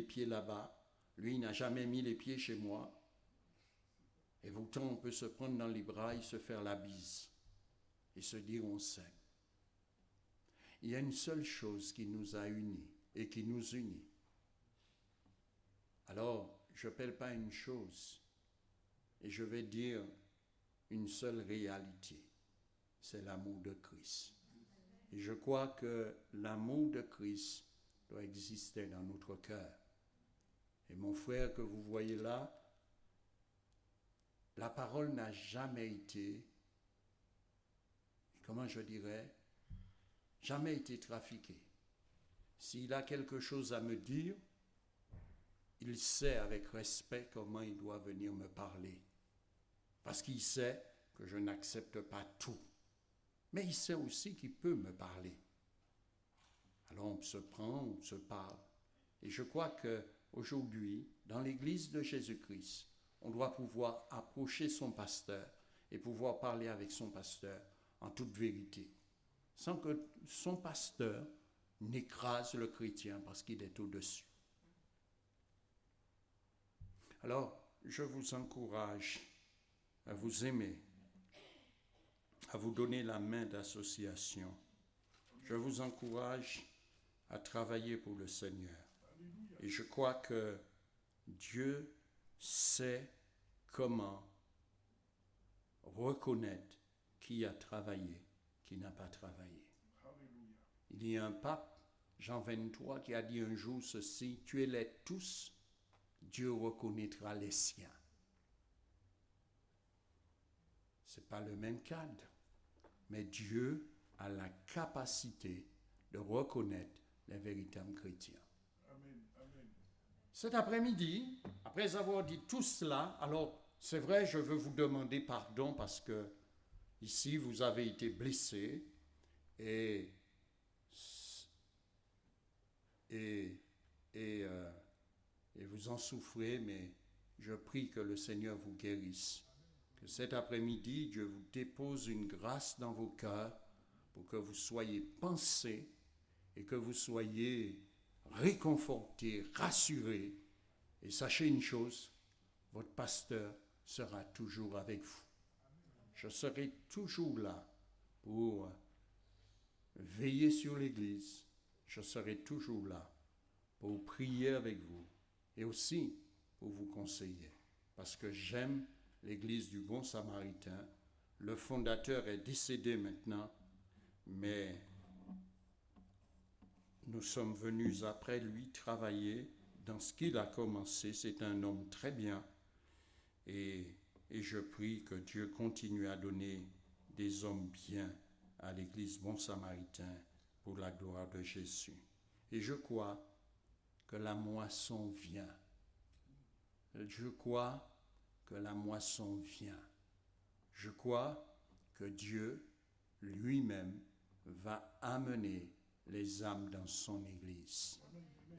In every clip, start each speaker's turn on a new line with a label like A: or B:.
A: pieds là-bas. Lui, il n'a jamais mis les pieds chez moi. Et pourtant, on peut se prendre dans les bras et se faire la bise. Et se dire on s'aime. Il y a une seule chose qui nous a unis et qui nous unit. Alors, je n'appelle pas une chose. Et je vais dire une seule réalité. C'est l'amour de Christ. Et je crois que l'amour de Christ doit exister dans notre cœur. Et mon frère que vous voyez là, la parole n'a jamais été, comment je dirais, jamais été trafiquée. S'il a quelque chose à me dire, il sait avec respect comment il doit venir me parler. Parce qu'il sait que je n'accepte pas tout. Mais il sait aussi qu'il peut me parler. Alors on se prend, on se parle. Et je crois qu'aujourd'hui, dans l'Église de Jésus-Christ, on doit pouvoir approcher son pasteur et pouvoir parler avec son pasteur en toute vérité, sans que son pasteur n'écrase le chrétien parce qu'il est au-dessus. Alors, je vous encourage à vous aimer, à vous donner la main d'association. Je vous encourage à travailler pour le Seigneur. Et je crois que Dieu sait comment reconnaître qui a travaillé, qui n'a pas travaillé. Il y a un pape, Jean 23, qui a dit un jour ceci: tuez-les tous, Dieu reconnaîtra les siens. Ce n'est pas le même cadre, mais Dieu a la capacité de reconnaître les véritables chrétiens.
B: Amen, amen.
A: Cet après-midi, après avoir dit tout cela, alors c'est vrai, je veux vous demander pardon parce que ici vous avez été blessés et vous en souffrez, mais je prie que le Seigneur vous guérisse. Que cet après-midi, Dieu vous dépose une grâce dans vos cœurs pour que vous soyez pensés et que vous soyez réconfortés, rassurés. Et sachez une chose, votre pasteur sera toujours avec vous. Je serai toujours là pour veiller sur l'Église. Je serai toujours là pour prier avec vous et aussi pour vous conseiller. Parce que j'aime l'Église du Bon Samaritain. Le fondateur est décédé maintenant, mais nous sommes venus après lui travailler dans ce qu'il a commencé. C'est un homme très bien et je prie que Dieu continue à donner des hommes bien à l'Église Bon Samaritain pour la gloire de Jésus. Et je crois que la moisson vient. Je crois que la moisson vient. Je crois que Dieu lui-même va amener les âmes dans son Église.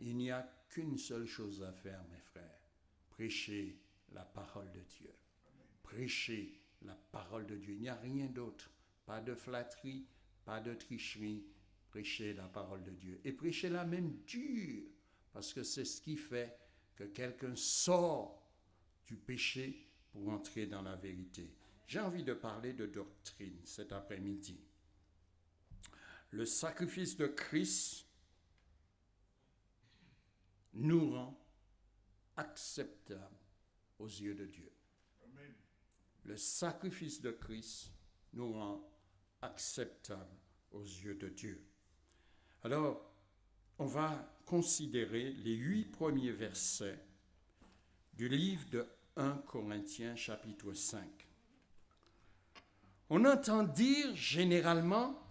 A: Il n'y a qu'une seule chose à faire, mes frères. Prêcher la parole de Dieu. Prêcher la parole de Dieu. Il n'y a rien d'autre. Pas de flatterie, pas de tricherie. Prêcher la parole de Dieu. Et prêchez-la même dure, parce que c'est ce qui fait que quelqu'un sort du péché pour entrer dans la vérité. J'ai envie de parler de doctrine cet après-midi. Le sacrifice de Christ nous rend acceptables aux yeux de Dieu.
B: Amen.
A: Le sacrifice de Christ nous rend acceptables aux yeux de Dieu. Alors, on va considérer les 8 premiers versets du livre de 1 Corinthiens chapitre 5. On entend dire généralement,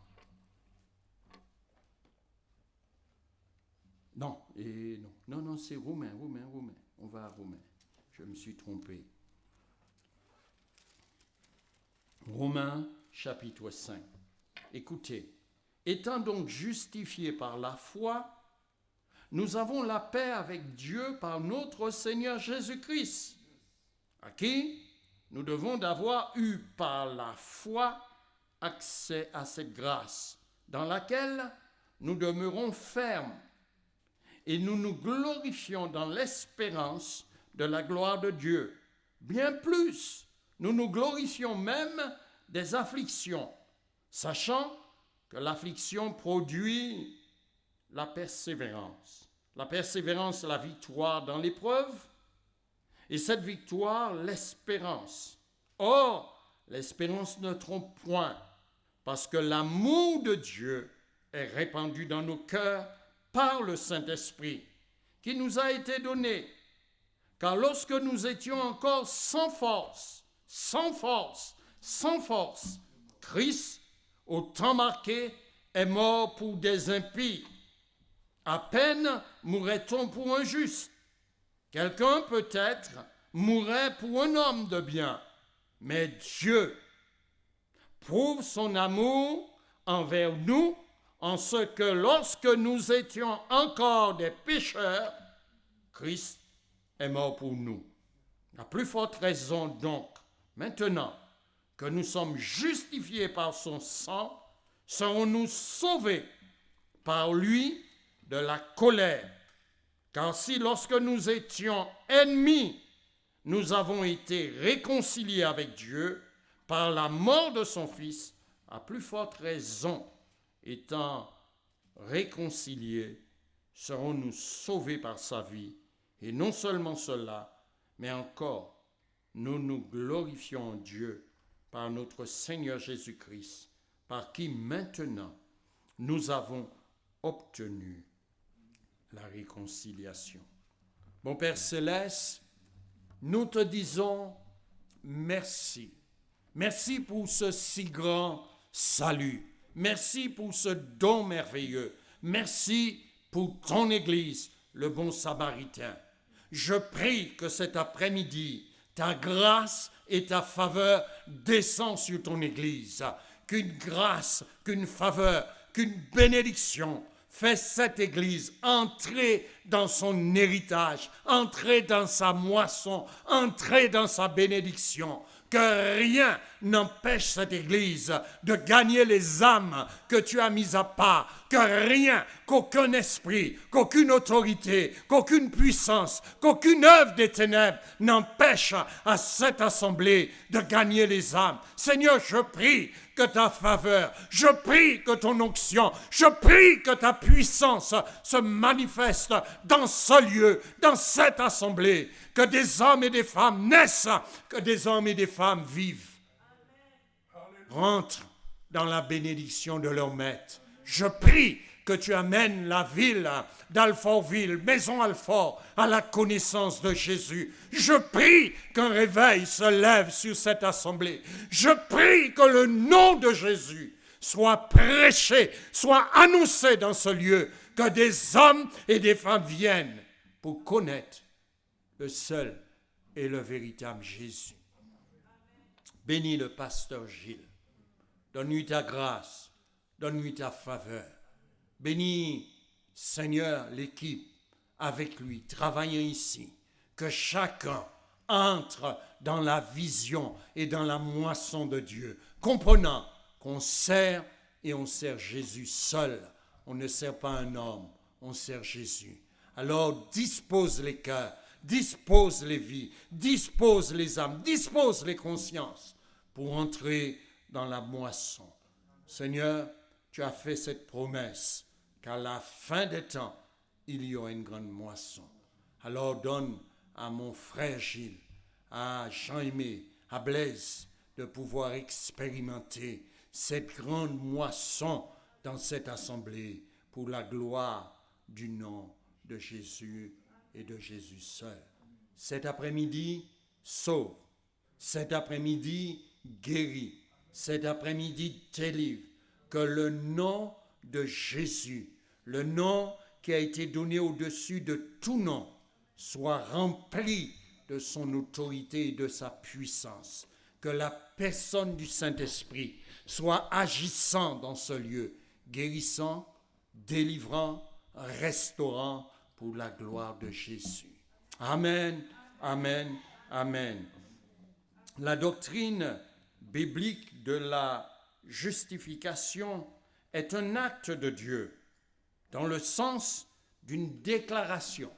A: non, c'est Romains, on va à Romains, je me suis trompé. Romains chapitre 5, écoutez, étant donc justifiés par la foi, nous avons la paix avec Dieu par notre Seigneur Jésus-Christ, à qui nous devons d'avoir eu par la foi accès à cette grâce, dans laquelle nous demeurons fermes et nous nous glorifions dans l'espérance de la gloire de Dieu. Bien plus, nous nous glorifions même des afflictions, sachant que l'affliction produit la persévérance. La persévérance, la victoire dans l'épreuve, et cette victoire, l'espérance. Or, l'espérance ne trompe point, parce que l'amour de Dieu est répandu dans nos cœurs par le Saint-Esprit, qui nous a été donné. Car lorsque nous étions encore sans force, Christ, au temps marqué, est mort pour des impies. À peine mourrait-on pour un juste. Quelqu'un peut-être mourrait pour un homme de bien, mais Dieu prouve son amour envers nous en ce que lorsque nous étions encore des pécheurs, Christ est mort pour nous. À plus forte raison donc, maintenant que nous sommes justifiés par son sang, serons-nous sauvés par lui de la colère. Car si lorsque nous étions ennemis, nous avons été réconciliés avec Dieu par la mort de son Fils, à plus forte raison, étant réconciliés, serons-nous sauvés par sa vie. Et non seulement cela, mais encore, nous nous glorifions en Dieu par notre Seigneur Jésus-Christ, par qui maintenant nous avons obtenu la réconciliation. Mon Père Céleste, nous te disons merci. Merci pour ce si grand salut. Merci pour ce don merveilleux. Merci pour ton Église, le bon Samaritain. Je prie que cet après-midi, ta grâce et ta faveur descendent sur ton Église. Qu'une grâce, qu'une faveur, qu'une bénédiction fait cette Église entrer dans son héritage, entrer dans sa moisson, entrer dans sa bénédiction. Que rien n'empêche cette Église de gagner les âmes que tu as mises à part. Que rien, qu'aucun esprit, qu'aucune autorité, qu'aucune puissance, qu'aucune œuvre des ténèbres n'empêche à cette assemblée de gagner les âmes. Seigneur, je prie que ta faveur, je prie que ton onction, je prie que ta puissance se manifeste dans ce lieu, dans cette assemblée. Que des hommes et des femmes naissent, que des hommes et des femmes vivent. Rentre dans la bénédiction de leur maître. Je prie que tu amènes la ville d'Alfortville, Maison Alfort, à la connaissance de Jésus. Je prie qu'un réveil se lève sur cette assemblée. Je prie que le nom de Jésus soit prêché, soit annoncé dans ce lieu, que des hommes et des femmes viennent pour connaître le seul et le véritable Jésus. Bénis le pasteur Gilles. Donne-lui ta grâce, donne-lui ta faveur. Bénis, Seigneur, l'équipe avec lui, travaillant ici. Que chacun entre dans la vision et dans la moisson de Dieu, comprenant qu'on sert et on sert Jésus seul. On ne sert pas un homme, on sert Jésus. Alors dispose les cœurs, dispose les vies, dispose les âmes, dispose les consciences pour entrer dans la moisson. Seigneur, tu as fait cette promesse qu'à la fin des temps, il y aura une grande moisson. Alors donne à mon frère Gilles, à Jean-Aimé, à Blaise, de pouvoir expérimenter cette grande moisson dans cette assemblée pour la gloire du nom de Jésus et de Jésus seul. Cet après-midi, sauve. Cet après-midi, guéris. Cet après-midi, délivre. Que le nom de Jésus, le nom qui a été donné au-dessus de tout nom, soit rempli de son autorité et de sa puissance. Que la personne du Saint-Esprit soit agissant dans ce lieu, guérissant, délivrant, restaurant pour la gloire de Jésus. Amen, amen, amen. La doctrine biblique de la justification est un acte de Dieu, dans le sens d'une déclaration.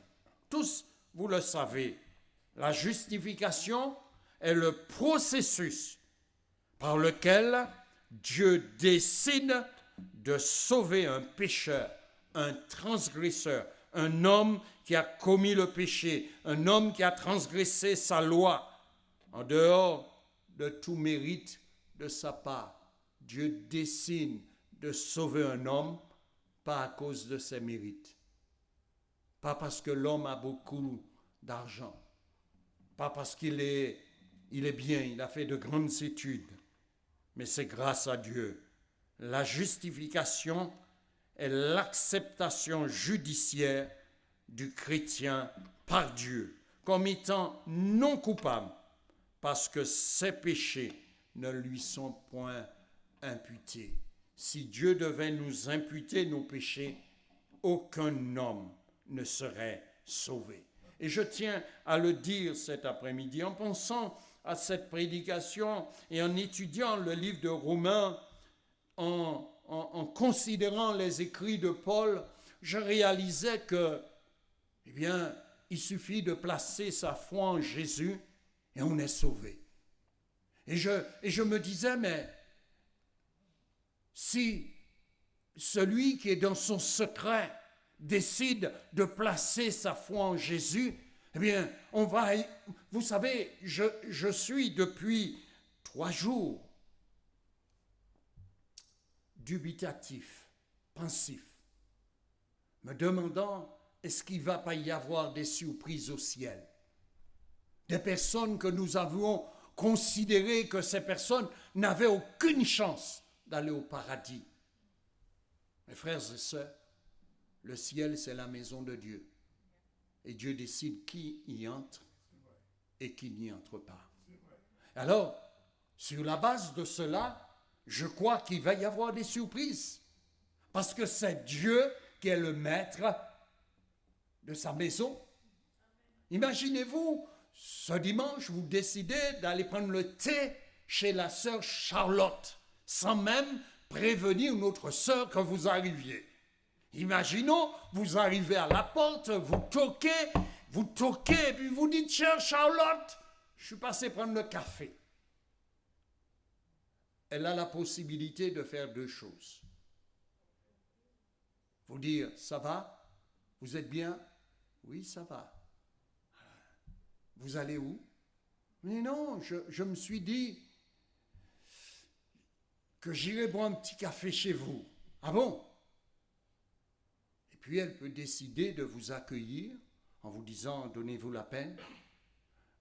A: Tous, vous le savez, la justification est le processus par lequel Dieu décide de sauver un pécheur, un transgresseur, un homme qui a commis le péché, un homme qui a transgressé sa loi, en dehors de tout mérite de sa part. Dieu décide de sauver un homme, pas à cause de ses mérites, pas parce que l'homme a beaucoup d'argent, pas parce qu'il est bien, il a fait de grandes études, mais c'est grâce à Dieu. La justification est l'acceptation judiciaire du chrétien par Dieu comme étant non coupable parce que ses péchés ne lui sont point imputés. Si Dieu devait nous imputer nos péchés, aucun homme ne serait sauvé. Et je tiens à le dire cet après-midi en pensant à cette prédication et en étudiant le livre de Romains, en considérant les écrits de Paul, je réalisais que, il suffit de placer sa foi en Jésus et on est sauvé. Et je me disais, mais si celui qui est dans son secret décide de placer sa foi en Jésus, on va... Vous savez, je suis depuis 3 jours dubitatif, pensif, me demandant est-ce qu'il ne va pas y avoir des surprises au ciel? Des personnes que nous avons considérées que ces personnes n'avaient aucune chance d'aller au paradis. Mes frères et sœurs, le ciel, c'est la maison de Dieu. Et Dieu décide qui y entre et qui n'y entre pas. Alors, sur la base de cela, je crois qu'il va y avoir des surprises. Parce que c'est Dieu qui est le maître de sa maison. Imaginez-vous, ce dimanche, vous décidez d'aller prendre le thé chez la sœur Charlotte, sans même prévenir notre sœur que vous arriviez. Imaginons, vous arrivez à la porte, vous toquez, et puis vous dites, chère Charlotte, je suis passé prendre le café. Elle a la possibilité de faire 2 choses. Vous dire, ça va? Vous êtes bien? Oui, ça va. Vous allez où? Mais non, je me suis dit que j'irai boire un petit café chez vous. Ah bon? Et puis elle peut décider de vous accueillir en vous disant, donnez-vous la peine.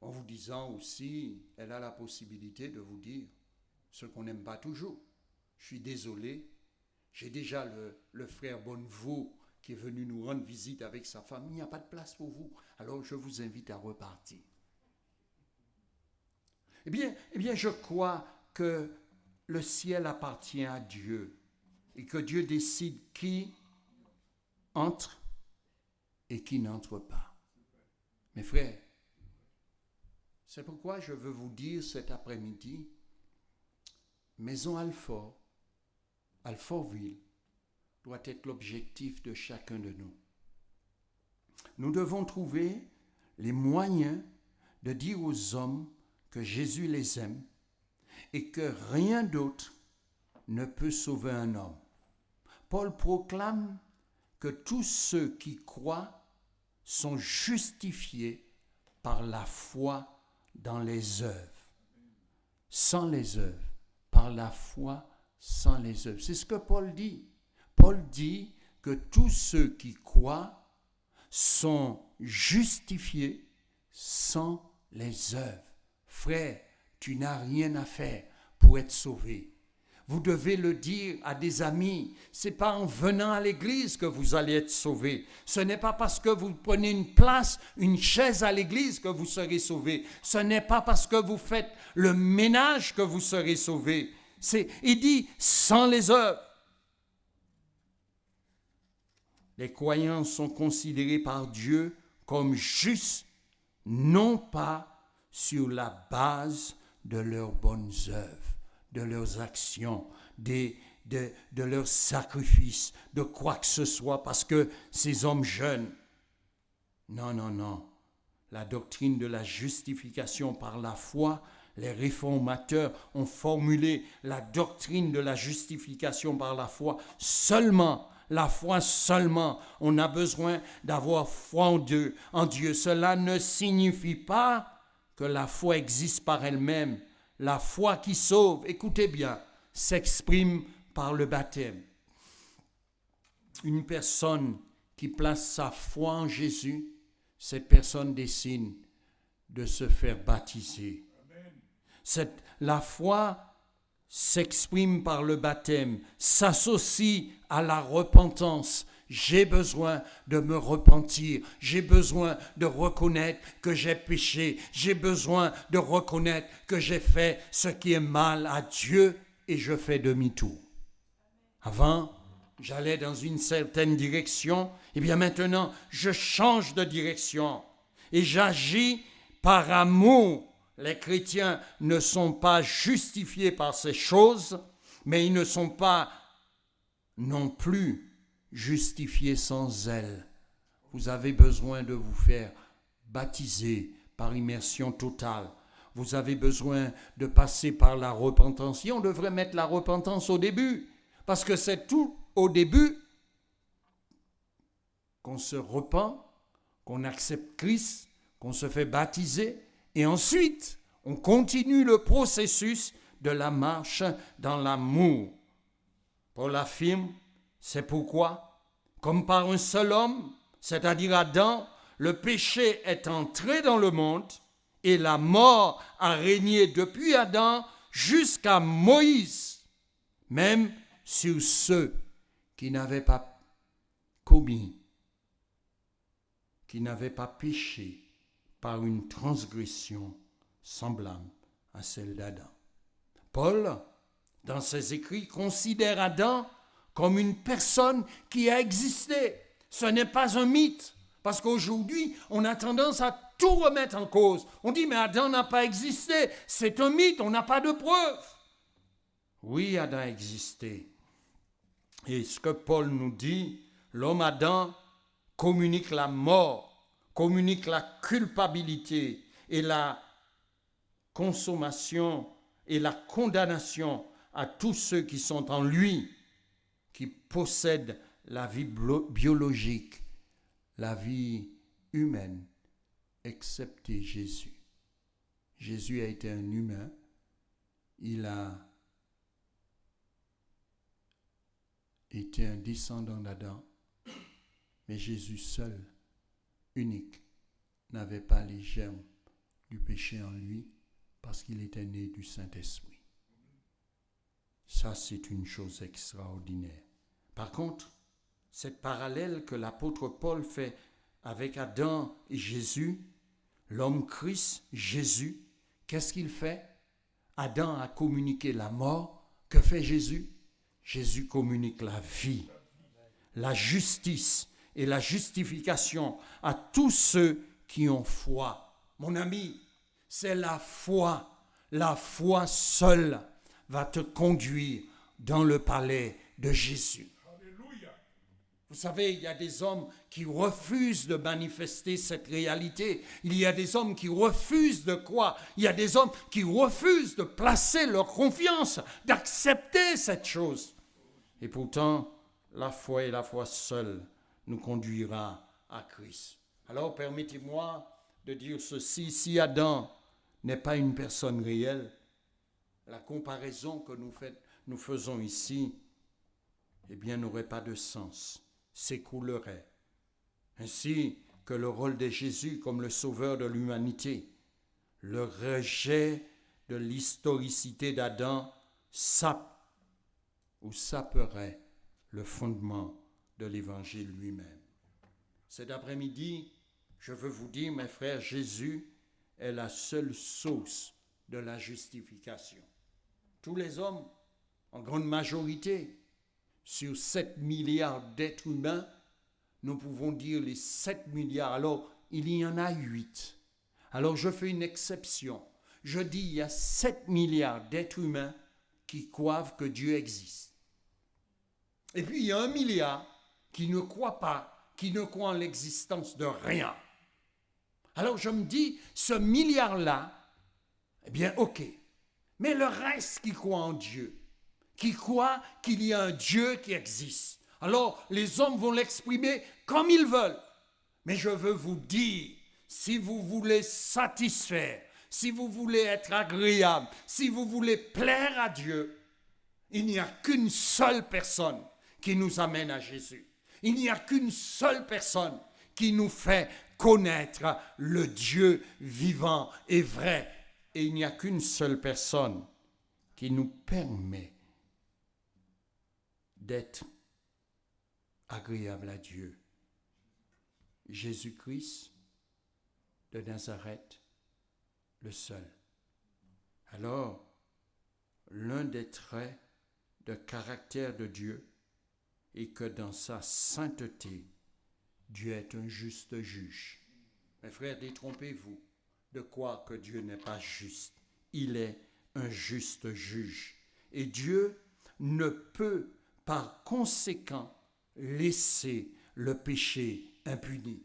A: En vous disant aussi, elle a la possibilité de vous dire ce qu'on n'aime pas toujours. Je suis désolé, j'ai déjà le frère Bonnevaux qui est venu nous rendre visite avec sa femme. Il n'y a pas de place pour vous, alors je vous invite à repartir. Eh bien, je crois que le ciel appartient à Dieu et que Dieu décide qui entre et qui n'entre pas. Mes frères, c'est pourquoi je veux vous dire cet après-midi, Maison Alfort, Alfortville, doit être l'objectif de chacun de nous. Nous devons trouver les moyens de dire aux hommes que Jésus les aime et que rien d'autre ne peut sauver un homme. Paul proclame que tous ceux qui croient sont justifiés par la foi dans les œuvres. Sans les œuvres, par la foi sans les œuvres. C'est ce que Paul dit. Paul dit que tous ceux qui croient sont justifiés sans les œuvres. Frère, tu n'as rien à faire pour être sauvé. Vous devez le dire à des amis. Ce n'est pas en venant à l'église que vous allez être sauvé. Ce n'est pas parce que vous prenez une place, une chaise à l'église que vous serez sauvé. Ce n'est pas parce que vous faites le ménage que vous serez sauvé. Il dit sans les œuvres. Les croyants sont considérés par Dieu comme justes, non pas sur la base de leurs bonnes œuvres, de leurs actions, des de leur sacrifice, de quoi que ce soit, parce que ces hommes jeunes. Non, non, non. La doctrine de la justification par la foi, les réformateurs ont formulé la doctrine de la justification par la foi seulement. La foi seulement. On a besoin d'avoir foi en Dieu. Cela ne signifie pas que la foi existe par elle-même. La foi qui sauve, écoutez bien, s'exprime par le baptême. Une personne qui place sa foi en Jésus, cette personne décide de se faire baptiser. La foi s'exprime par le baptême, s'associe à la repentance. J'ai besoin de me repentir. J'ai besoin de reconnaître que j'ai péché. J'ai besoin de reconnaître que j'ai fait ce qui est mal à Dieu et je fais demi-tour. Avant, j'allais dans une certaine direction. Et bien maintenant, je change de direction et j'agis par amour. Les chrétiens ne sont pas justifiés par ces choses, mais ils ne sont pas non plus justifiés sans zèle. Vous avez besoin de vous faire baptiser par immersion totale. Vous avez besoin de passer par la repentance. Et on devrait mettre la repentance au début, parce que c'est tout au début qu'on se repent, qu'on accepte Christ, qu'on se fait baptiser, et ensuite, on continue le processus de la marche dans l'amour. Paul affirme, c'est pourquoi, comme par un seul homme, c'est-à-dire Adam, le péché est entré dans le monde et la mort a régné depuis Adam jusqu'à Moïse, même sur ceux qui n'avaient pas commis, qui n'avaient pas péché par une transgression semblable à celle d'Adam. Paul, dans ses écrits, considère Adam comme une personne qui a existé. Ce n'est pas un mythe, parce qu'aujourd'hui, on a tendance à tout remettre en cause. On dit, mais Adam n'a pas existé, c'est un mythe, on n'a pas de preuves. Oui, Adam a existé. Et ce que Paul nous dit, l'homme Adam communique la mort, communique la culpabilité et la consommation et la condamnation à tous ceux qui sont en lui, qui possèdent la vie biologique, la vie humaine, excepté Jésus. Jésus a été un humain, il a été un descendant d'Adam, mais Jésus seul, unique, n'avait pas les germes du péché en lui parce qu'il était né du Saint-Esprit. Ça, c'est une chose extraordinaire. Par contre, cette parallèle que l'apôtre Paul fait avec Adam et Jésus, l'homme Christ, Jésus, qu'est-ce qu'il fait? Adam a communiqué la mort. Que fait Jésus? Jésus communique la vie, la justice et la justification à tous ceux qui ont foi. Mon ami, c'est la foi seule va te conduire dans le palais de Jésus.
B: Alléluia.
A: Vous savez, il y a des hommes qui refusent de manifester cette réalité. Il y a des hommes qui refusent de croire. Il y a des hommes qui refusent de placer leur confiance, d'accepter cette chose. Et pourtant, la foi et la foi seule nous conduira à Christ. Alors, permettez-moi de dire ceci. Si Adam n'est pas une personne réelle, la comparaison que nous faisons ici, eh bien, n'aurait pas de sens, s'écroulerait. Ainsi que le rôle de Jésus comme le sauveur de l'humanité, le rejet de l'historicité d'Adam sape ou saperait le fondement de l'évangile lui-même. Cet après-midi, je veux vous dire, mes frères, Jésus est la seule source de la justification. Tous les hommes, en grande majorité, sur 7 milliards d'êtres humains, nous pouvons dire les 7 milliards. Alors, il y en a 8. Alors, je fais une exception. Je dis il y a 7 milliards d'êtres humains qui croient que Dieu existe. Et puis il y a 1 milliard qui ne croient pas, qui ne croient en l'existence de rien. Alors je me dis, ce milliard-là, eh bien ok, mais le reste qui croit en Dieu, qui croit qu'il y a un Dieu qui existe. Alors les hommes vont l'exprimer comme ils veulent. Mais je veux vous dire, si vous voulez satisfaire, si vous voulez être agréable, si vous voulez plaire à Dieu, il n'y a qu'une seule personne qui nous amène à Jésus. Il n'y a qu'une seule personne qui nous fait connaître le Dieu vivant et vrai. Et il n'y a qu'une seule personne qui nous permet d'être agréable à Dieu. Jésus-Christ de Nazareth, le seul. Alors, l'un des traits de caractère de Dieu est que dans sa sainteté, Dieu est un juste juge. Mes frères, détrompez-vous de croire que Dieu n'est pas juste. Il est un juste juge. Et Dieu ne peut par conséquent laisser le péché impuni.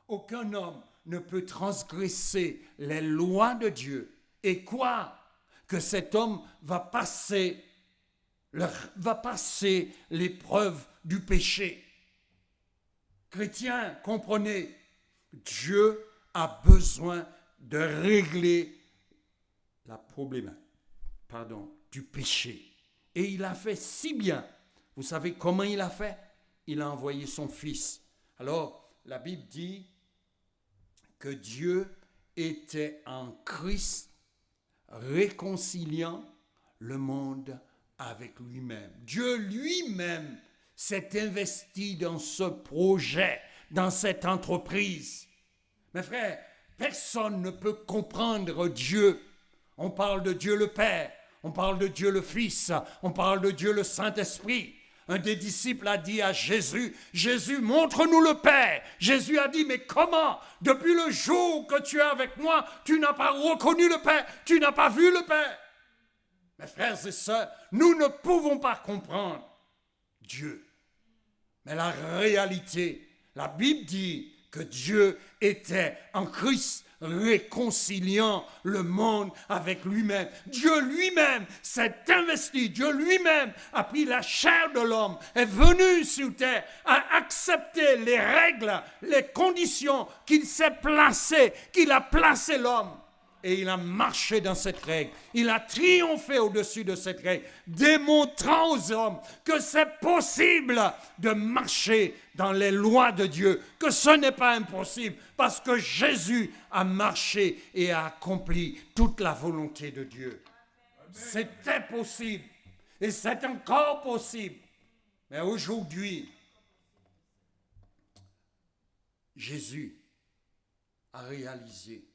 A: Aucun homme ne peut transgresser les lois de Dieu et croire que cet homme va passer l'épreuve du péché. Chrétiens, comprenez, Dieu a besoin de régler la problématique du péché. Et il a fait si bien. Vous savez comment il a fait? Il a envoyé son Fils. Alors, la Bible dit que Dieu était en Christ réconciliant le monde avec lui-même. Dieu lui-même s'est investi dans ce projet, dans cette entreprise. Mes frères, personne ne peut comprendre Dieu. On parle de Dieu le Père, on parle de Dieu le Fils, on parle de Dieu le Saint-Esprit. Un des disciples a dit à Jésus, Jésus, montre-nous le Père. Jésus a dit, mais comment? Depuis le jour que tu es avec moi, tu n'as pas reconnu le Père, tu n'as pas vu le Père. Mes frères et sœurs, nous ne pouvons pas comprendre Dieu. Mais la réalité, la Bible dit que Dieu était en Christ réconciliant le monde avec lui-même. Dieu lui-même s'est investi, Dieu lui-même a pris la chair de l'homme, est venu sur terre, a accepté les règles, les conditions qu'il s'est placées, qu'il a placé l'homme. Et il a marché dans cette règle. Il a triomphé au-dessus de cette règle, démontrant aux hommes que c'est possible de marcher dans les lois de Dieu, que ce n'est pas impossible, parce que Jésus a marché et a accompli toute la volonté de Dieu. C'était possible, et c'est encore possible. Mais aujourd'hui, Jésus a réalisé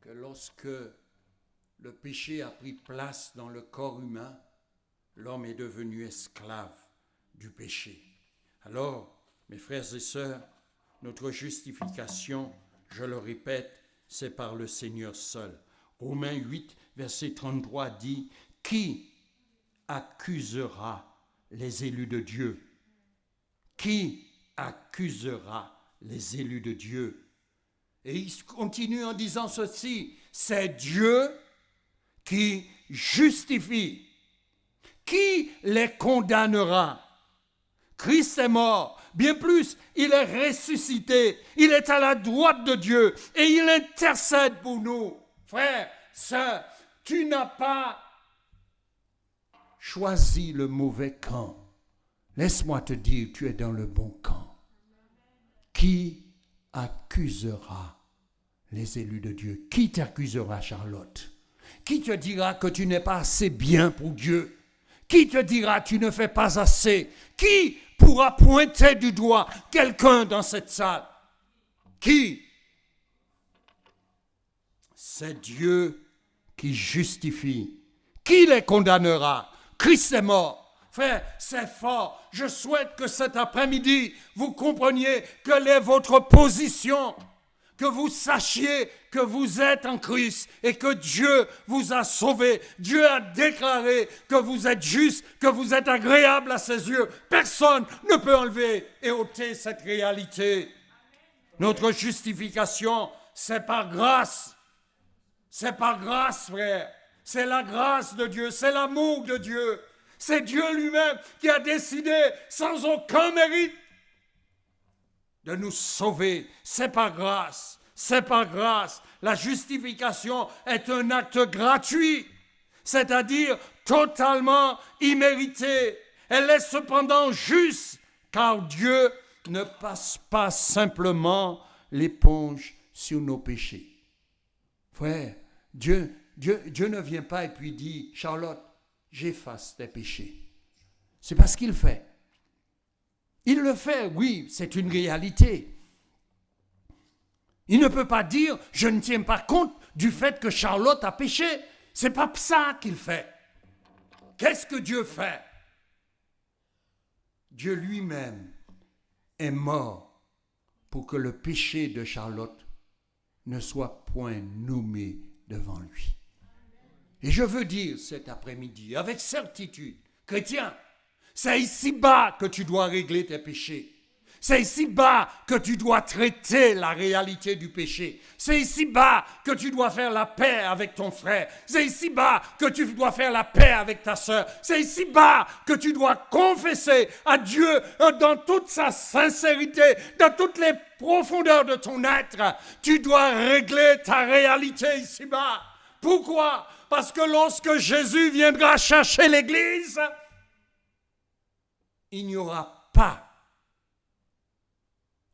A: que lorsque le péché a pris place dans le corps humain, l'homme est devenu esclave du péché. Alors, mes frères et sœurs, notre justification, je le répète, c'est par le Seigneur seul. Romains 8, verset 33 dit, « Qui accusera les élus de Dieu? Qui accusera les élus de Dieu? » Et il continue en disant ceci, c'est Dieu qui justifie. Qui les condamnera? Christ est mort, bien plus, il est ressuscité, il est à la droite de Dieu et il intercède pour nous. Frère, sœur, tu n'as pas choisi le mauvais camp. Laisse-moi te dire, tu es dans le bon camp. Qui accusera les élus de Dieu? Qui t'accusera, Charlotte? Qui te dira que tu n'es pas assez bien pour Dieu? Qui te dira que tu ne fais pas assez? Qui pourra pointer du doigt quelqu'un dans cette salle? Qui? C'est Dieu qui justifie. Qui les condamnera? Christ est mort. Frère, c'est fort. Je souhaite que cet après-midi, vous compreniez quelle est votre position. que vous sachiez que vous êtes en Christ et que Dieu vous a sauvé. Dieu a déclaré que vous êtes juste, que vous êtes agréable à ses yeux. Personne ne peut enlever et ôter cette réalité. Notre justification, c'est par grâce. C'est par grâce, frère. C'est la grâce de Dieu, c'est l'amour de Dieu. C'est Dieu lui-même qui a décidé, sans aucun mérite, de nous sauver. C'est par grâce. C'est par grâce. La justification est un acte gratuit, c'est-à-dire totalement immérité. Elle est cependant juste, car Dieu ne passe pas simplement l'éponge sur nos péchés. Frère, Dieu ne vient pas et puis dit, Charlotte, j'efface tes péchés. C'est pas ce qu'il fait. Il le fait, oui, c'est une réalité. Il ne peut pas dire, je ne tiens pas compte du fait que Charlotte a péché. C'est pas ça qu'il fait. Qu'est-ce que Dieu fait? Dieu lui-même est mort pour que le péché de Charlotte ne soit point nommé devant lui. Et je veux dire cet après-midi, avec certitude, chrétien, c'est ici-bas que tu dois régler tes péchés. C'est ici-bas que tu dois traiter la réalité du péché. C'est ici-bas que tu dois faire la paix avec ton frère. C'est ici-bas que tu dois faire la paix avec ta sœur. C'est ici-bas que tu dois confesser à Dieu dans toute sa sincérité, dans toutes les profondeurs de ton être. Tu dois régler ta réalité ici-bas. Pourquoi? Parce que lorsque Jésus viendra chercher l'Église, il n'y aura pas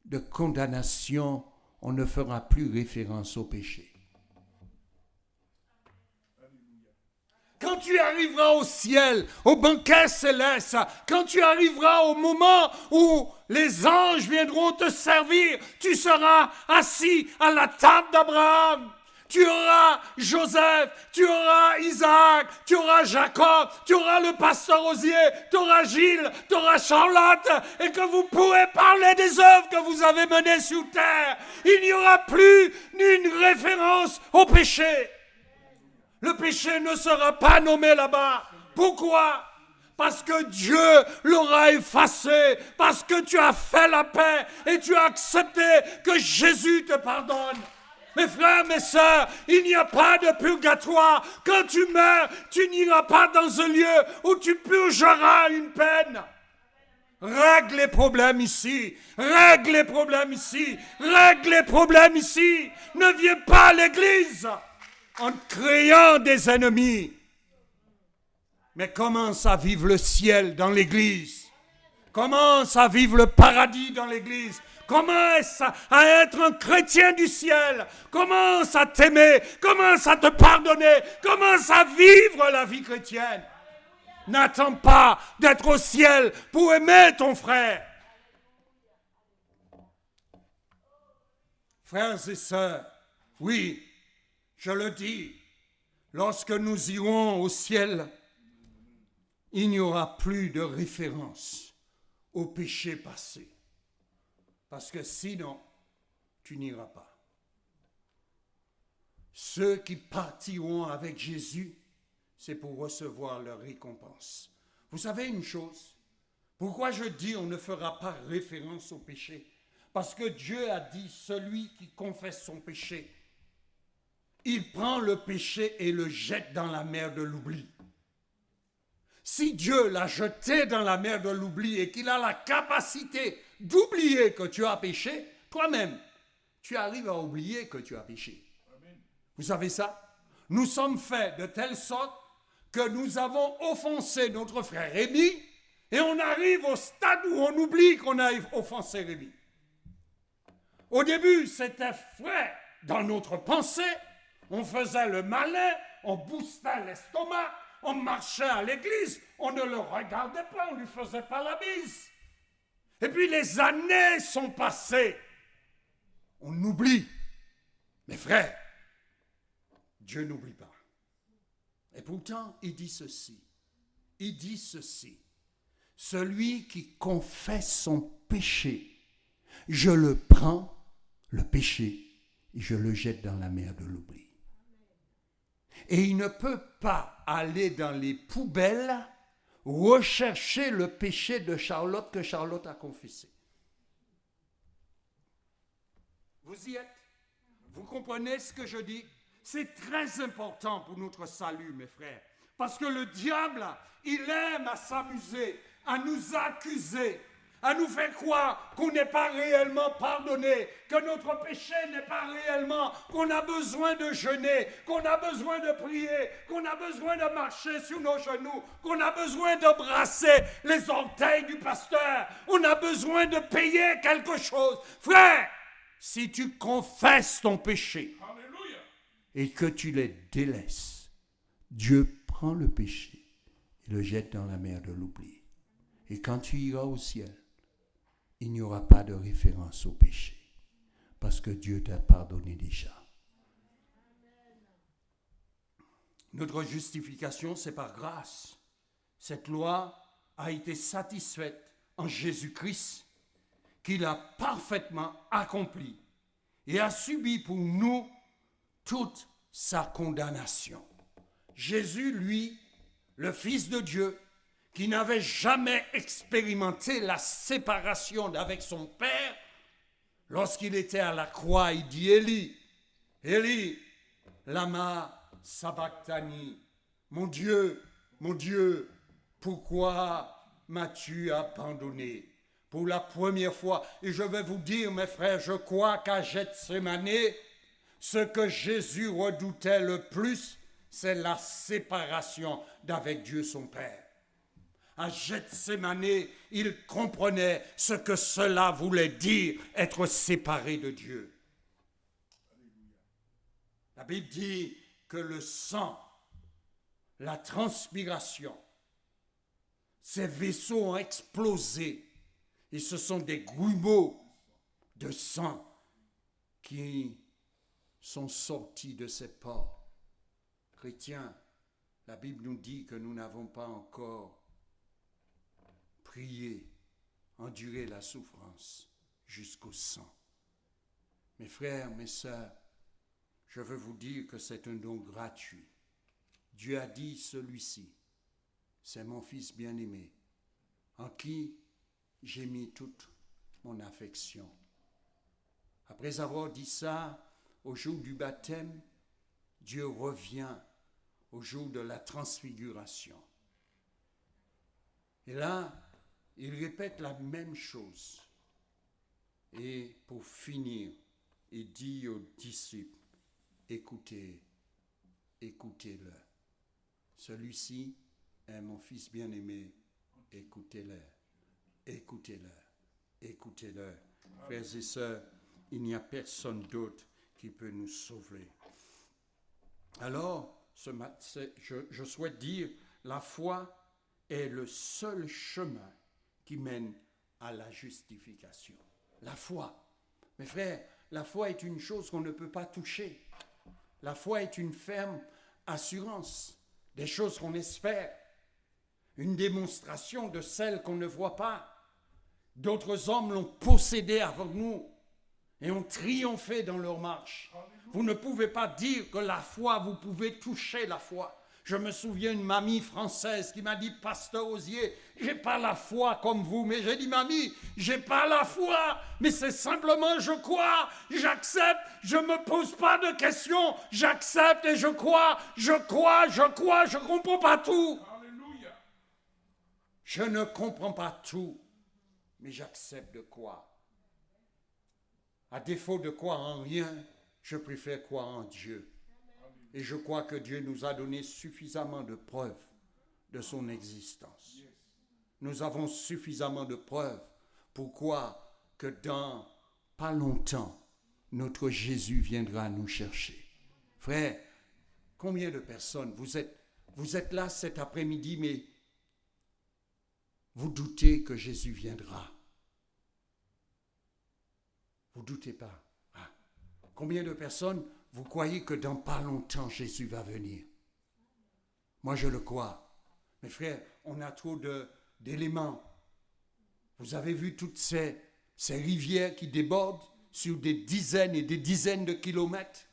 A: de condamnation, on ne fera plus référence au péché. Quand tu arriveras au ciel, au banquet céleste, quand tu arriveras au moment où les anges viendront te servir, tu seras assis à la table d'Abraham. Tu auras Joseph, tu auras Isaac, tu auras Jacob, tu auras le pasteur Osier, tu auras Gilles, tu auras Charlotte, et que vous pourrez parler des œuvres que vous avez menées sur terre. Il n'y aura plus une référence au péché. Le péché ne sera pas nommé là-bas. Pourquoi? Parce que Dieu l'aura effacé, parce que tu as fait la paix et tu as accepté que Jésus te pardonne. Mes frères, mes sœurs, il n'y a pas de purgatoire. Quand tu meurs, tu n'iras pas dans un lieu où tu purgeras une peine. Règle les problèmes ici. Règle les problèmes ici. Règle les problèmes ici. Ne viens pas à l'église en créant des ennemis. Mais commence à vivre le ciel dans l'église. Commence à vivre le paradis dans l'église. Commence à être un chrétien du ciel. Commence à t'aimer. Commence à te pardonner. Commence à vivre la vie chrétienne. N'attends pas d'être au ciel pour aimer ton frère. Frères et sœurs, oui, je le dis, lorsque nous irons au ciel, il n'y aura plus de référence au péché passé. Parce que sinon, tu n'iras pas. Ceux qui partiront avec Jésus, c'est pour recevoir leur récompense. Vous savez une chose? Pourquoi je dis on ne fera pas référence au péché? Parce que Dieu a dit, celui qui confesse son péché, il prend le péché et le jette dans la mer de l'oubli. Si Dieu l'a jeté dans la mer de l'oubli et qu'il a la capacité d'oublier que tu as péché, toi-même, tu arrives à oublier que tu as péché. Amen. Vous savez ça? Nous sommes faits de telle sorte que nous avons offensé notre frère Rémi et on arrive au stade où on oublie qu'on a offensé Rémi. Au début, c'était frais dans notre pensée, on faisait le malin, on boostait l'estomac, on marchait à l'église, on ne le regardait pas, on ne lui faisait pas la bise. Et puis les années sont passées. On oublie. Mais frère, Dieu n'oublie pas. Et pourtant, il dit ceci. Il dit ceci. Celui qui confesse son péché, je le prends, le péché, et je le jette dans la mer de l'oubli. Et il ne peut pas aller dans les poubelles rechercher le péché de Charlotte que Charlotte a confessé. Vous y êtes? Vous comprenez ce que je dis? C'est très important pour notre salut, mes frères. Parce que le diable, il aime à s'amuser, à nous accuser, à nous faire croire qu'on n'est pas réellement pardonné, que notre péché n'est pas réellement, qu'on a besoin de jeûner, qu'on a besoin de prier, qu'on a besoin de marcher sur nos genoux, qu'on a besoin d'embrasser les orteils du pasteur, on a besoin de payer quelque chose. Frère, si tu confesses ton péché et que tu les délaisses, Dieu prend le péché et le jette dans la mer de l'oubli. Et quand tu iras au ciel, il n'y aura pas de référence au péché, parce que Dieu t'a pardonné déjà. Notre justification, c'est par grâce. Cette loi a été satisfaite en Jésus-Christ, qu'il a parfaitement accompli et a subi pour nous toute sa condamnation. Jésus, lui, le Fils de Dieu, qui n'avait jamais expérimenté la séparation avec son Père, lorsqu'il était à la croix, il dit « Élie, Élie, lama sabachthani, mon Dieu, pourquoi m'as-tu abandonné ?» Pour la première fois, et je vais vous dire, mes frères, je crois qu'à Gethsémane, ce que Jésus redoutait le plus, c'est la séparation d'avec Dieu son Père. À Gethsémane, il comprenait ce que cela voulait dire, être séparé de Dieu. La Bible dit que le sang, la transpiration, ces vaisseaux ont explosé et ce sont des grumeaux de sang qui sont sortis de ces pores. Chrétiens, la Bible nous dit que nous n'avons pas encore prier, endurer la souffrance jusqu'au sang. Mes frères, mes sœurs, je veux vous dire que c'est un don gratuit. Dieu a dit celui-ci, c'est mon Fils bien-aimé, en qui j'ai mis toute mon affection. Après avoir dit ça, au jour du baptême, Dieu revient au jour de la transfiguration. Et là, il répète la même chose. Et pour finir, il dit aux disciples, écoutez, écoutez-le. Celui-ci est mon Fils bien-aimé, écoutez-le, écoutez-le, écoutez-le. Frères et sœurs, il n'y a personne d'autre qui peut nous sauver. Alors, je souhaite dire, la foi est le seul chemin qui mène à la justification. La foi. Mes frères, la foi est une chose qu'on ne peut pas toucher. La foi est une ferme assurance des choses qu'on espère, une démonstration de celles qu'on ne voit pas. D'autres hommes l'ont possédée avant nous et ont triomphé dans leur marche. Vous ne pouvez pas dire que la foi, vous pouvez toucher la foi. Je me souviens d'une mamie française qui m'a dit, Pasteur Osier, j'ai pas la foi comme vous. Mais j'ai dit, mamie, j'ai pas la foi, mais c'est simplement je crois, j'accepte, je me pose pas de questions, j'accepte et je crois, je comprends pas tout.
B: Alléluia.
A: Je ne comprends pas tout, mais j'accepte de croire. À défaut de croire en rien, je préfère croire en Dieu. Et je crois que Dieu nous a donné suffisamment de preuves de son existence. Nous avons suffisamment de preuves pour croire que dans pas longtemps, notre Jésus viendra nous chercher. Frère, combien de personnes, vous êtes là cet après-midi, mais vous doutez que Jésus viendra. Vous ne doutez pas. Ah. Combien de personnes vous croyez que dans pas longtemps, Jésus va venir? Moi, je le crois. Mes frères, on a trop d'éléments. Vous avez vu toutes ces rivières qui débordent sur des dizaines et des dizaines de kilomètres.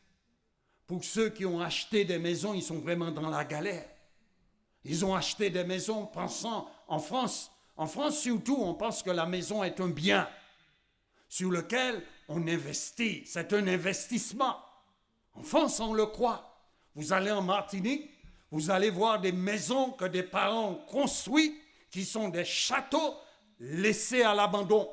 A: Pour ceux qui ont acheté des maisons, ils sont vraiment dans la galère. Ils ont acheté des maisons pensant, en France surtout, on pense que la maison est un bien sur lequel on investit. C'est un investissement. En France, on le croit. Vous allez en Martinique, vous allez voir des maisons que des parents ont construites, qui sont des châteaux laissés à l'abandon.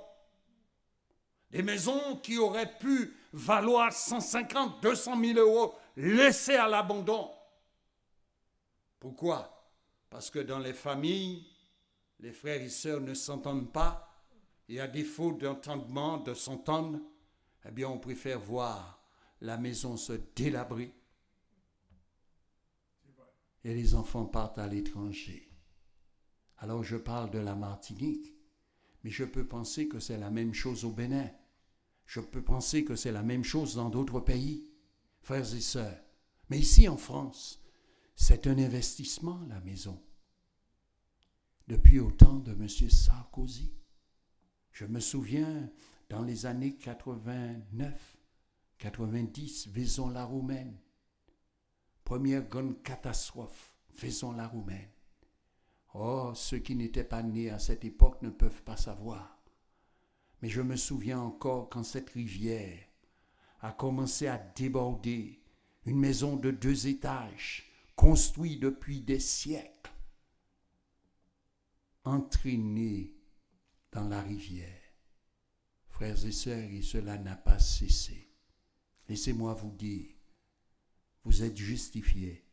A: Des maisons qui auraient pu valoir 150, 200 000 euros, laissées à l'abandon. Pourquoi? Parce que dans les familles, les frères et sœurs ne s'entendent pas, et à défaut d'entendement, de s'entendre, eh bien on préfère voir la maison se délabrer et les enfants partent à l'étranger. Alors je parle de la Martinique, mais je peux penser que c'est la même chose au Bénin. Je peux penser que c'est la même chose dans d'autres pays, frères et sœurs. Mais ici en France, c'est un investissement, la maison. Depuis au temps de M. Sarkozy, je me souviens, dans les années 89, 90, Vaison-la-Romaine. Première grande catastrophe, Vaison-la-Romaine. Oh, ceux qui n'étaient pas nés à cette époque ne peuvent pas savoir. Mais je me souviens encore quand cette rivière a commencé à déborder, une maison de 2 étages, construite depuis des siècles, entraînée dans la rivière. Frères et sœurs, et cela n'a pas cessé. Laissez-moi vous dire, vous êtes justifiés.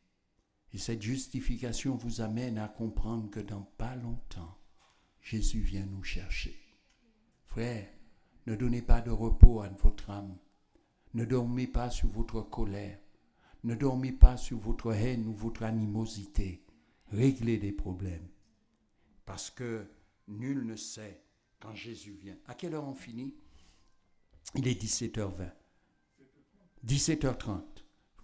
A: Et cette justification vous amène à comprendre que dans pas longtemps, Jésus vient nous chercher. Frères, ne donnez pas de repos à votre âme. Ne dormez pas sur votre colère. Ne dormez pas sur votre haine ou votre animosité. Réglez des problèmes. Parce que nul ne sait quand Jésus vient. À quelle heure on finit? Il est 17h20. 17h30.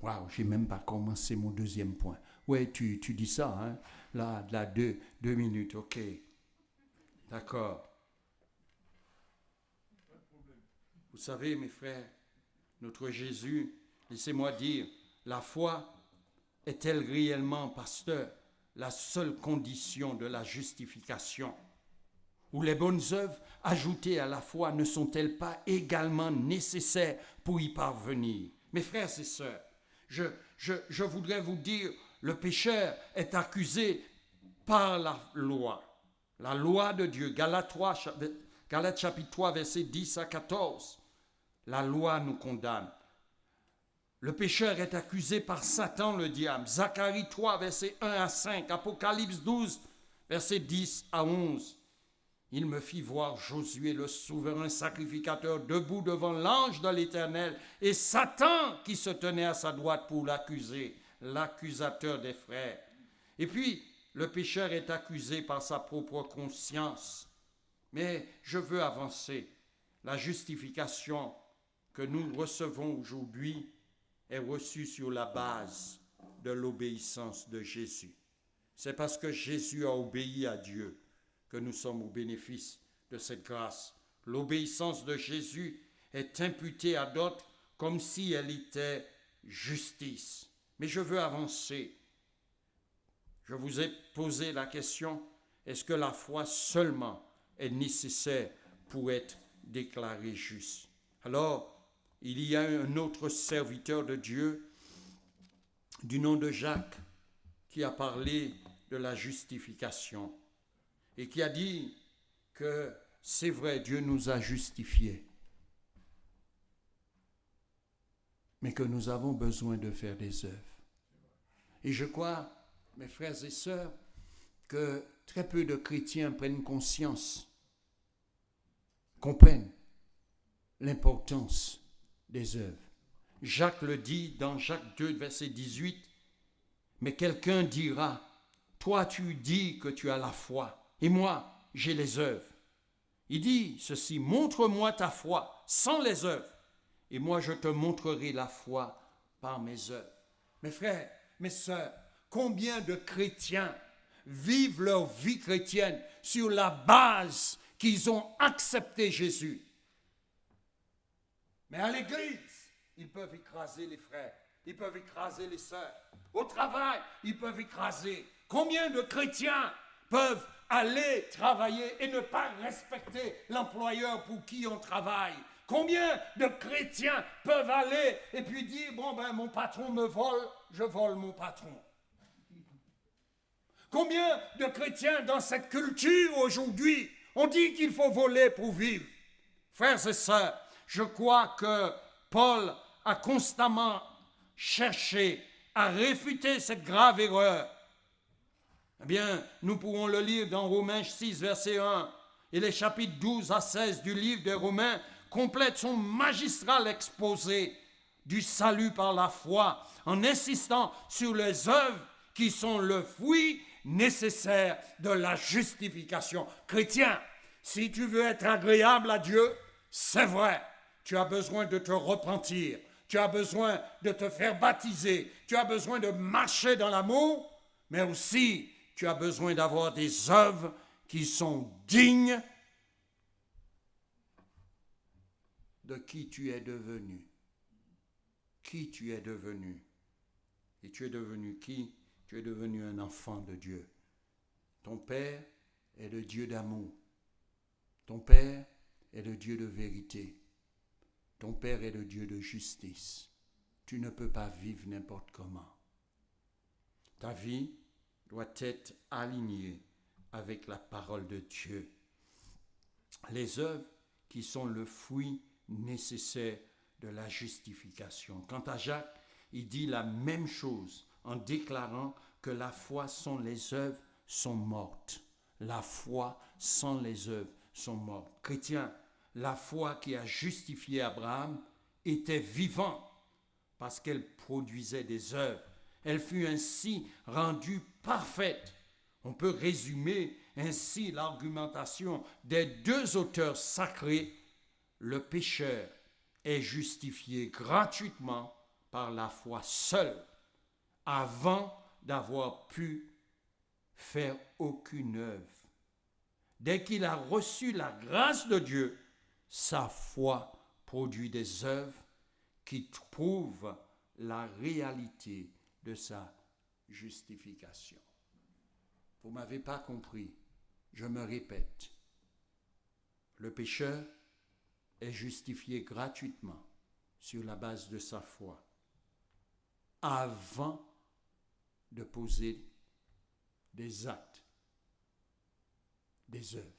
A: Waouh, j'ai même pas commencé mon deuxième point. Ouais, tu dis ça, hein? Là, 2 minutes, ok. D'accord. Vous savez, mes frères, notre Jésus, laissez-moi dire, la foi est-elle réellement, pasteur, la seule condition de la justification? Ou les bonnes œuvres ajoutées à la foi ne sont-elles pas également nécessaires pour y parvenir? Mes frères et sœurs, je voudrais vous dire, le pécheur est accusé par la loi de Dieu. Galates chapitre 3, versets 10 à 14. La loi nous condamne. Le pécheur est accusé par Satan, le diable. Zacharie 3, versets 1 à 5. Apocalypse 12, versets 10 à 11. Il me fit voir Josué, le souverain sacrificateur, debout devant l'ange de l'Éternel, et Satan qui se tenait à sa droite pour l'accuser, l'accusateur des frères. Et puis, le pécheur est accusé par sa propre conscience. Mais je veux avancer. La justification que nous recevons aujourd'hui est reçue sur la base de l'obéissance de Jésus. C'est parce que Jésus a obéi à Dieu que nous sommes au bénéfice de cette grâce. L'obéissance de Jésus est imputée à d'autres comme si elle était justice. Mais je veux avancer. Je vous ai posé la question, est-ce que la foi seulement est nécessaire pour être déclaré juste? Alors, il y a un autre serviteur de Dieu du nom de Jacques qui a parlé de la justification et qui a dit que c'est vrai, Dieu nous a justifiés, mais que nous avons besoin de faire des œuvres. Et je crois, mes frères et sœurs, que très peu de chrétiens prennent conscience, comprennent l'importance des œuvres. Jacques le dit dans Jacques 2, verset 18, « Mais quelqu'un dira, toi tu dis que tu as la foi, et moi j'ai les œuvres. » Il dit ceci, « Montre-moi ta foi sans les œuvres, et moi je te montrerai la foi par mes œuvres. » Mes frères, mes sœurs, combien de chrétiens vivent leur vie chrétienne sur la base qu'ils ont accepté Jésus? Mais à l'église, ils peuvent écraser les frères, ils peuvent écraser les sœurs. Au travail, ils peuvent écraser. Combien de chrétiens peuvent aller travailler et ne pas respecter l'employeur pour qui on travaille? Combien de chrétiens peuvent aller et puis dire, mon patron me vole, je vole mon patron? Combien de chrétiens dans cette culture aujourd'hui ont dit qu'il faut voler pour vivre? Frères et sœurs, je crois que Paul a constamment cherché à réfuter cette grave erreur. Eh bien, nous pouvons le lire dans Romains 6, verset 1, et les chapitres 12 à 16 du livre des Romains complètent son magistral exposé du salut par la foi, en insistant sur les œuvres qui sont le fruit nécessaire de la justification. Chrétien, si tu veux être agréable à Dieu, c'est vrai, tu as besoin de te repentir, tu as besoin de te faire baptiser, tu as besoin de marcher dans l'amour, mais aussi tu as besoin d'avoir des œuvres qui sont dignes de qui tu es devenu. Qui tu es devenu. Et tu es devenu qui? Tu es devenu un enfant de Dieu. Ton Père est le Dieu d'amour. Ton Père est le Dieu de vérité. Ton Père est le Dieu de justice. Tu ne peux pas vivre n'importe comment. Ta vie doit être alignée avec la parole de Dieu. Les œuvres qui sont le fruit nécessaire de la justification. Quant à Jacques, il dit la même chose en déclarant que la foi sans les œuvres sont mortes. La foi sans les œuvres sont mortes. Chrétien, la foi qui a justifié Abraham était vivante parce qu'elle produisait des œuvres. Elle fut ainsi rendue parfaite. On peut résumer ainsi l'argumentation des deux auteurs sacrés. Le pécheur est justifié gratuitement par la foi seule, avant d'avoir pu faire aucune œuvre. Dès qu'il a reçu la grâce de Dieu, sa foi produit des œuvres qui prouvent la réalité de sa justification. Vous ne m'avez pas compris, je me répète. Le pécheur est justifié gratuitement sur la base de sa foi, avant de poser des actes, des œuvres.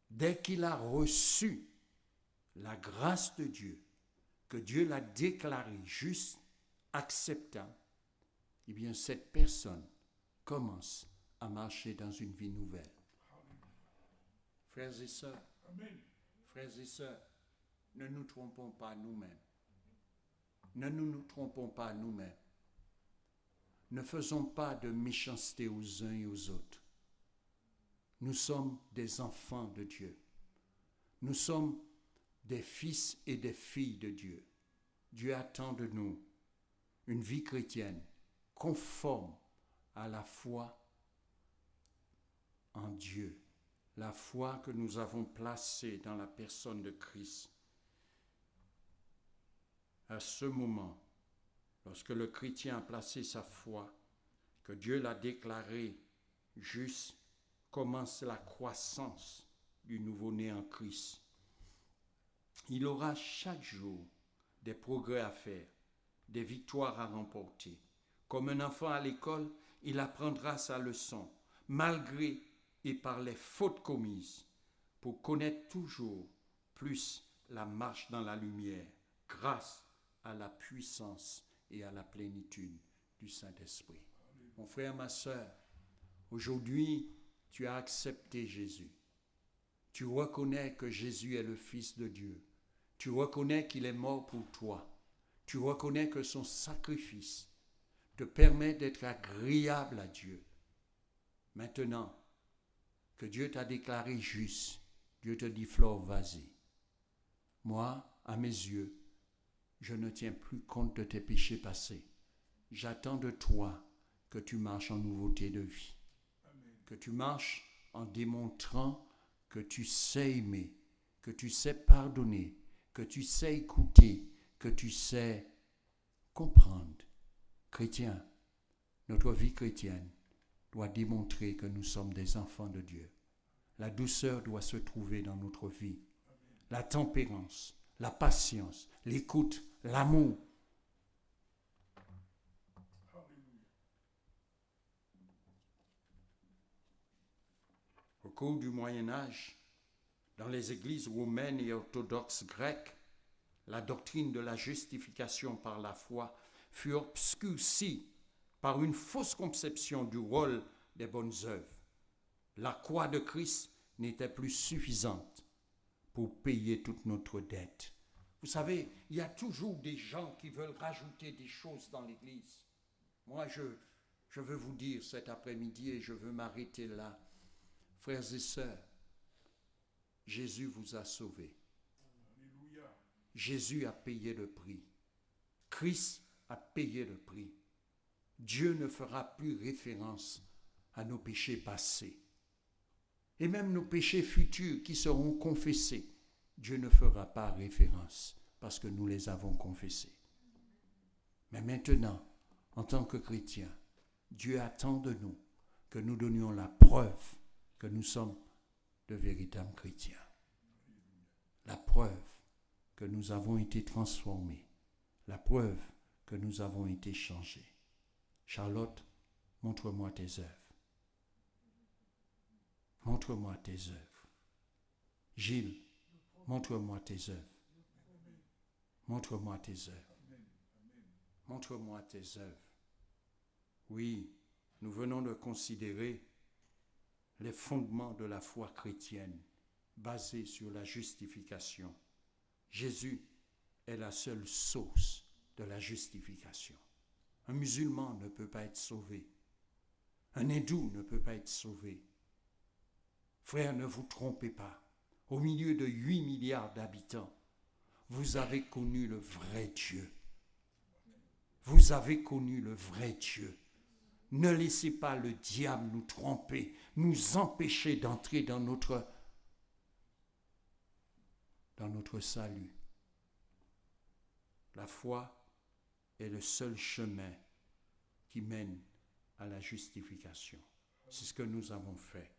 A: Dès qu'il a reçu la grâce de Dieu, que Dieu l'a déclaré juste, acceptant, eh bien cette personne commence à marcher dans une vie nouvelle. Frères et sœurs, frères et sœurs, ne nous trompons pas nous-mêmes. Ne nous trompons pas nous-mêmes. Ne faisons pas de méchanceté aux uns et aux autres. Nous sommes des enfants de Dieu. Nous sommes des fils et des filles de Dieu. Dieu attend de nous une vie chrétienne conforme à la foi en Dieu, la foi que nous avons placée dans la personne de Christ. À ce moment, lorsque le chrétien a placé sa foi, que Dieu l'a déclaré juste, commence la croissance du nouveau-né en Christ. Il aura chaque jour des progrès à faire, des victoires à remporter. Comme un enfant à l'école, il apprendra sa leçon, malgré et par les fautes commises, pour connaître toujours plus la marche dans la lumière, grâce à la puissance et à la plénitude du Saint-Esprit. Mon frère, ma sœur, aujourd'hui, tu as accepté Jésus. Tu reconnais que Jésus est le Fils de Dieu. Tu reconnais qu'il est mort pour toi. Tu reconnais que son sacrifice te permet d'être agréable à Dieu. Maintenant que Dieu t'a déclaré juste, Dieu te dit, Flore, vas-y. Moi, à mes yeux, je ne tiens plus compte de tes péchés passés. J'attends de toi que tu marches en nouveauté de vie. Amen. Que tu marches en démontrant que tu sais aimer, que tu sais pardonner, que tu sais écouter, que tu sais comprendre. Chrétien, notre vie chrétienne doit démontrer que nous sommes des enfants de Dieu. La douceur doit se trouver dans notre vie. La tempérance, la patience, l'écoute, l'amour. Au cours du Moyen Âge, dans les églises romaines et orthodoxes grecques, la doctrine de la justification par la foi fut obscurcie par une fausse conception du rôle des bonnes œuvres. La croix de Christ n'était plus suffisante pour payer toute notre dette. Vous savez, il y a toujours des gens qui veulent rajouter des choses dans l'Église. Moi, je veux vous dire cet après-midi, et je veux m'arrêter là. Frères et sœurs, Jésus vous a sauvés.
B: Alléluia.
A: Jésus a payé le prix. Christ a payé le prix. Dieu ne fera plus référence à nos péchés passés. Et même nos péchés futurs qui seront confessés, Dieu ne fera pas référence parce que nous les avons confessés. Mais maintenant, en tant que chrétiens, Dieu attend de nous que nous donnions la preuve que nous sommes de véritables chrétiens. La preuve que nous avons été transformés. La preuve que nous avons été changés. Charlotte, montre-moi tes œuvres. Montre-moi tes œuvres. Gilles, montre-moi tes œuvres. Montre-moi tes œuvres. Montre-moi tes œuvres. Oui, nous venons de considérer les fondements de la foi chrétienne basés sur la justification. Jésus est la seule source de la justification. Un musulman ne peut pas être sauvé. Un hindou ne peut pas être sauvé. Frères, ne vous trompez pas. Au milieu de 8 milliards d'habitants, vous avez connu le vrai Dieu. Vous avez connu le vrai Dieu. Ne laissez pas le diable nous tromper, nous empêcher d'entrer dans notre salut. La foi est le seul chemin qui mène à la justification. C'est ce que nous avons fait.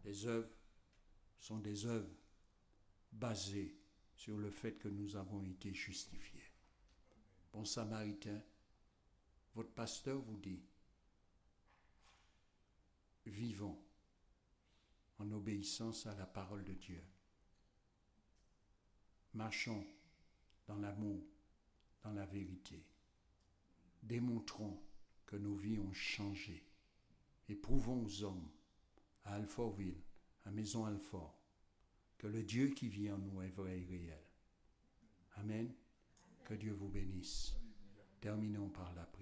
A: Les œuvres sont des œuvres basées sur le fait que nous avons été justifiés. Bon Samaritain, votre pasteur vous dit, vivons en obéissance à la parole de Dieu. Marchons dans l'amour, dans la vérité. Démontrons que nos vies ont changé et prouvons aux hommes à Alfortville, à Maison Alfort, que le Dieu qui vit en nous est vrai et réel. Amen. Que Dieu vous bénisse. Terminons par la prière.